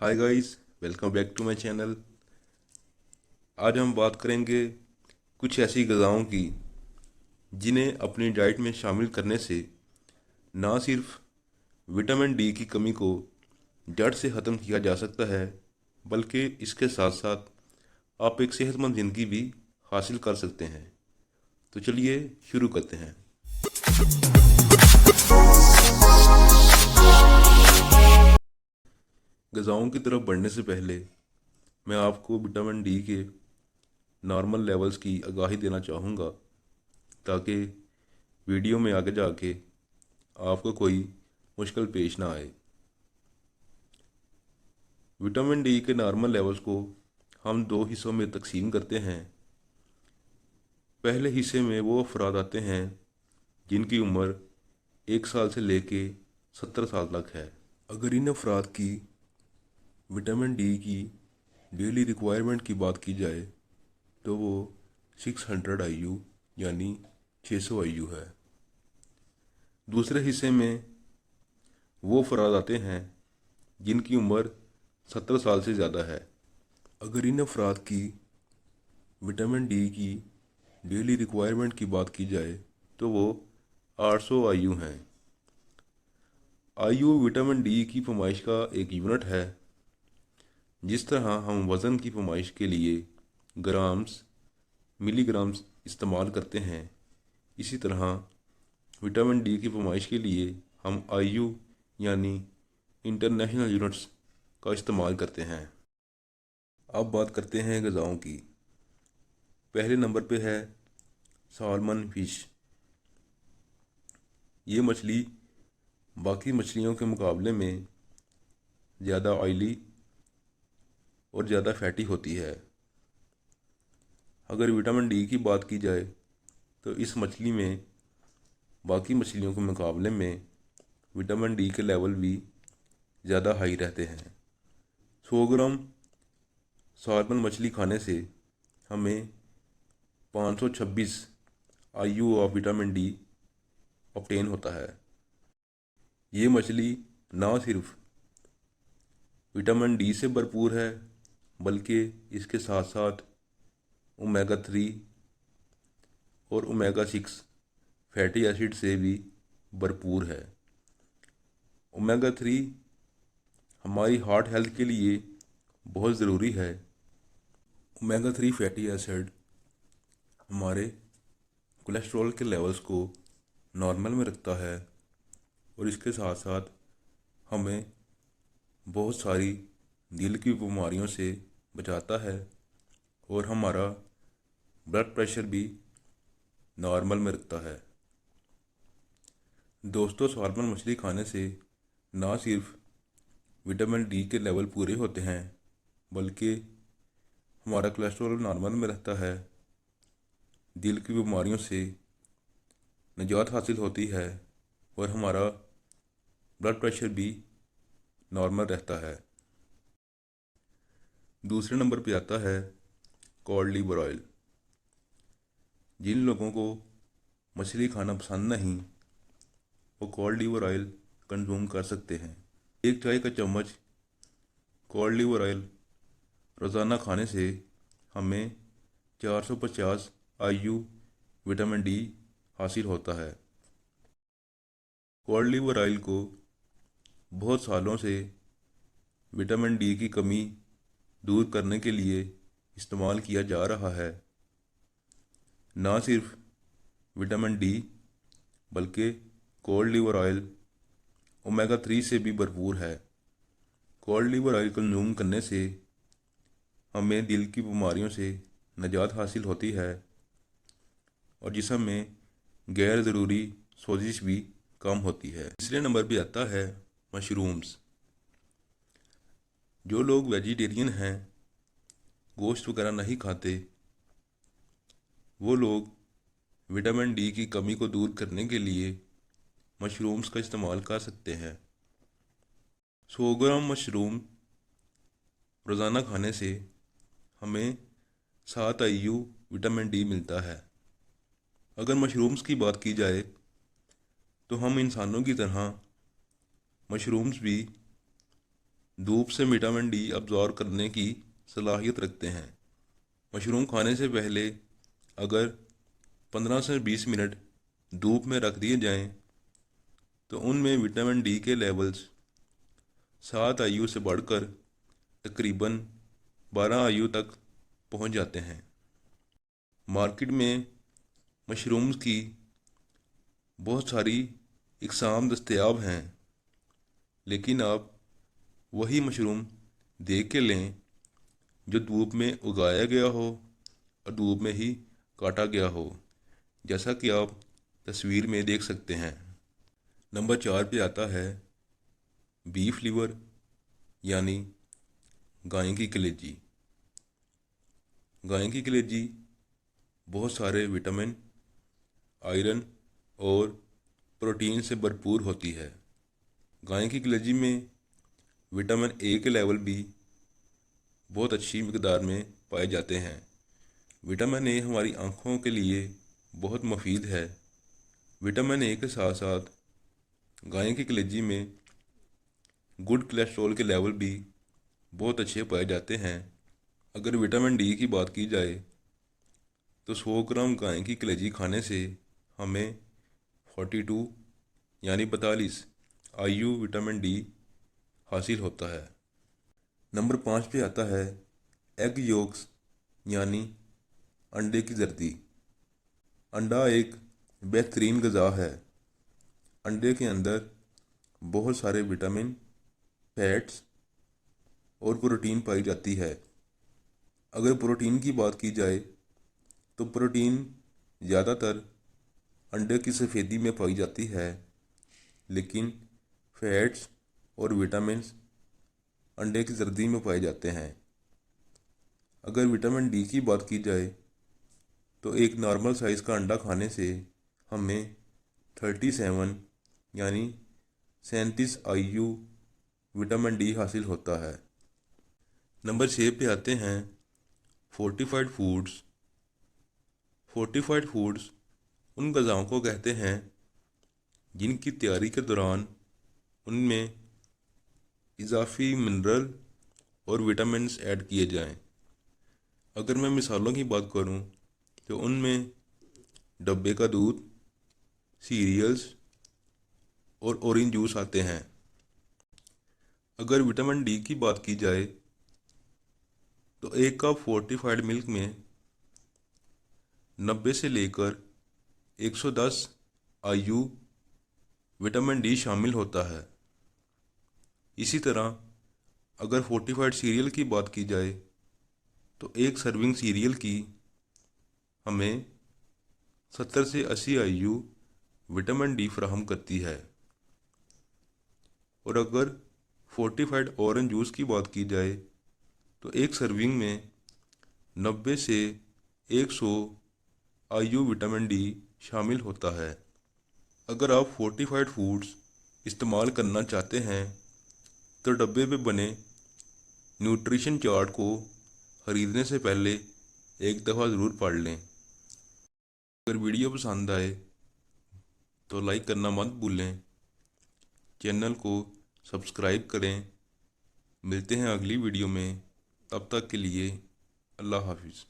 Hi guys, welcome back to my channel. आज हम बात करेंगे कुछ ऐसी ग़िज़ाओं की जिन्हें अपनी डाइट में शामिल करने से ना सिर्फ विटामिन डी की कमी को जड़ से ख़त्म किया जा सकता है, बल्कि इसके साथ साथ आप एक सेहतमंद ज़िंदगी भी हासिल कर सकते हैं। तो चलिए शुरू करते हैं। ग़िज़ाओं की तरफ बढ़ने से पहले मैं आपको विटामिन डी के नॉर्मल लेवल्स की आगाही देना चाहूँगा, ताकि वीडियो में आगे जाके आपको कोई मुश्किल पेश ना आए। विटामिन डी के नॉर्मल लेवल्स को हम दो हिस्सों में तकसीम करते हैं। पहले हिस्से में वो अफराद आते हैं जिनकी उम्र 1 साल से लेके 70 साल तक है। अगर इन अफराद की विटामिन डी की डेली रिक्वायरमेंट की बात की जाए तो वो 600 IU यानी 600 IU है। दूसरे हिस्से में वो अफराद आते हैं जिनकी उम्र 70 साल से ज़्यादा है। अगर इन अफराद की विटामिन डी की डेली रिक्वायरमेंट की बात की जाए तो वो 800 IU हैं। IU विटामिन डी की फमाइश का एक यूनिट है। जिस तरह हम वज़न की फमाइश के लिए ग्राम्स, मिलीग्राम्स इस्तेमाल करते हैं, इसी तरह विटामिन डी की फमाइश के लिए हम IU यानी इंटरनेशनल यूनिट्स का इस्तेमाल करते हैं। अब बात करते हैं ग़िज़ाओं की। पहले नंबर पे है सालमन फ़िश। ये मछली बाकी मछलियों के मुकाबले में ज़्यादा ऑयली और ज़्यादा फैटी होती है। अगर विटामिन डी की बात की जाए तो इस मछली में बाकी मछलियों के मुकाबले में विटामिन डी के लेवल भी ज़्यादा हाई रहते हैं। 100 ग्राम सालमन मछली खाने से हमें 526 IU of vitamin D obtain होता है। ये मछली ना सिर्फ विटामिन डी से भरपूर है, बल्कि इसके साथ साथ ओमेगा 3 और ओमेगा 6 फैटी एसिड से भी भरपूर है। ओमेगा 3 हमारी हार्ट हेल्थ के लिए बहुत ज़रूरी है। ओमेगा 3 फैटी एसिड हमारे कोलेस्ट्रॉल के लेवल्स को नॉर्मल में रखता है और इसके साथ साथ हमें बहुत सारी दिल की बीमारियों से बचाता है और हमारा ब्लड प्रेशर भी नॉर्मल में रखता है। दोस्तों, सालमन मछली खाने से ना सिर्फ विटामिन डी के लेवल पूरे होते हैं, बल्कि हमारा कोलेस्ट्रॉल नॉर्मल में रहता है, दिल की बीमारियों से निजात हासिल होती है और हमारा ब्लड प्रेशर भी नॉर्मल रहता है। दूसरे नंबर पे आता है कॉड लिवर ऑयल। जिन लोगों को मछली खाना पसंद नहीं, वो कॉड लिवर ऑयल कंज्यूम कर सकते हैं। एक चाय का चम्मच कॉड लिवर ऑयल रोज़ाना खाने से हमें 450 IU विटामिन डी हासिल होता है। कॉड लिवर ऑयल को बहुत सालों से विटामिन डी की कमी दूर करने के लिए इस्तेमाल किया जा रहा है। ना सिर्फ विटामिन डी, बल्कि कॉड लिवर ऑयल ओमेगा 3 से भी भरपूर है। कॉड लिवर ऑयल कंज्यूम करने से हमें दिल की बीमारियों से निजात हासिल होती है और जिस्म में गैर ज़रूरी सोजिश भी कम होती है। तीसरे नंबर पे आता है मशरूम्स। जो लोग वेजिटेरियन हैं, गोश्त वगैरह नहीं खाते, वो लोग विटामिन डी की कमी को दूर करने के लिए मशरूम्स का इस्तेमाल कर सकते हैं। 100 ग्राम मशरूम रोज़ाना खाने से हमें 7 IU विटामिन डी मिलता है। अगर मशरूम्स की बात की जाए तो हम इंसानों की तरह मशरूम्स भी धूप से विटामिन डी अब्जॉर्ब करने की सलाहियत रखते हैं। मशरूम खाने से पहले अगर 15 से 20 मिनट धूप में रख दिए जाएं तो उनमें विटामिन डी के लेवल्स 7 आयु से बढ़कर तकरीबन 12 आयु तक पहुंच जाते हैं। मार्केट में मशरूम्स की बहुत सारी इकसाम दस्तयाब हैं, लेकिन आप वही मशरूम देख के लें जो धूप में उगाया गया हो और धूप में ही काटा गया हो, जैसा कि आप तस्वीर में देख सकते हैं। नंबर 4 पे आता है बीफ लीवर यानी गाय की कलेजी। गाय की कलेजी बहुत सारे विटामिन, आयरन और प्रोटीन से भरपूर होती है। गाय की कलेजी में विटामिन ए के लेवल भी बहुत अच्छी मिकदार में पाए जाते हैं। विटामिन ए हमारी आँखों के लिए बहुत मुफीद है। विटामिन ए के साथ साथ गाय की कलेजी में गुड कोलेस्ट्रॉल के लेवल भी बहुत अच्छे पाए जाते हैं। अगर विटामिन डी की बात की जाए तो 100 ग्राम गाय की कलेजी खाने से हमें 42 यानी 42 आयु विटामिन डी हासिल होता है। नंबर 5 पे आता है एग योक्स यानी अंडे की जर्दी। अंडा एक बेहतरीन ग़िज़ा है। अंडे के अंदर बहुत सारे विटामिन, फैट्स और प्रोटीन पाई जाती है। अगर प्रोटीन की बात की जाए तो प्रोटीन ज़्यादातर अंडे की सफ़ेदी में पाई जाती है, लेकिन फैट्स और विटामिन्स अंडे की जर्दी में पाए जाते हैं। अगर विटामिन डी की बात की जाए तो एक नॉर्मल साइज़ का अंडा खाने से हमें 37 यानी 37 आयु विटामिन डी हासिल होता है। नंबर 6 पे आते हैं फोर्टिफाइड फूड्स। फोर्टिफाइड फूड्स उन ग़िज़ाओं को कहते हैं जिनकी तैयारी के दौरान उनमें इजाफी मिनरल और विटामिन्स ऐड किए जाएं। अगर मैं मिसालों की बात करूं तो उनमें डब्बे का दूध, सीरियल्स और ऑरेंज जूस आते हैं। अगर विटामिन डी की बात की जाए तो एक कप फोर्टिफाइड मिल्क में 90 से लेकर 110 आयु विटामिन डी शामिल होता है। इसी तरह अगर फोर्टिफाइड सीरियल की बात की जाए तो एक सर्विंग सीरियल की हमें 70 से 80 आयु विटामिन डी फराहम करती है। और अगर फोर्टिफाइड ऑरेंज जूस की बात की जाए तो एक सर्विंग में 90 से 100 आयु विटामिन डी शामिल होता है। अगर आप फोर्टिफाइड फूड्स इस्तेमाल करना चाहते हैं तो डब्बे पे बने न्यूट्रिशन चार्ट को ख़रीदने से पहले एक दफ़ा ज़रूर पढ़ लें। अगर वीडियो पसंद आए तो लाइक करना मत भूलें। चैनल को सब्सक्राइब करें। मिलते हैं अगली वीडियो में, तब तक के लिए अल्लाह हाफिज़।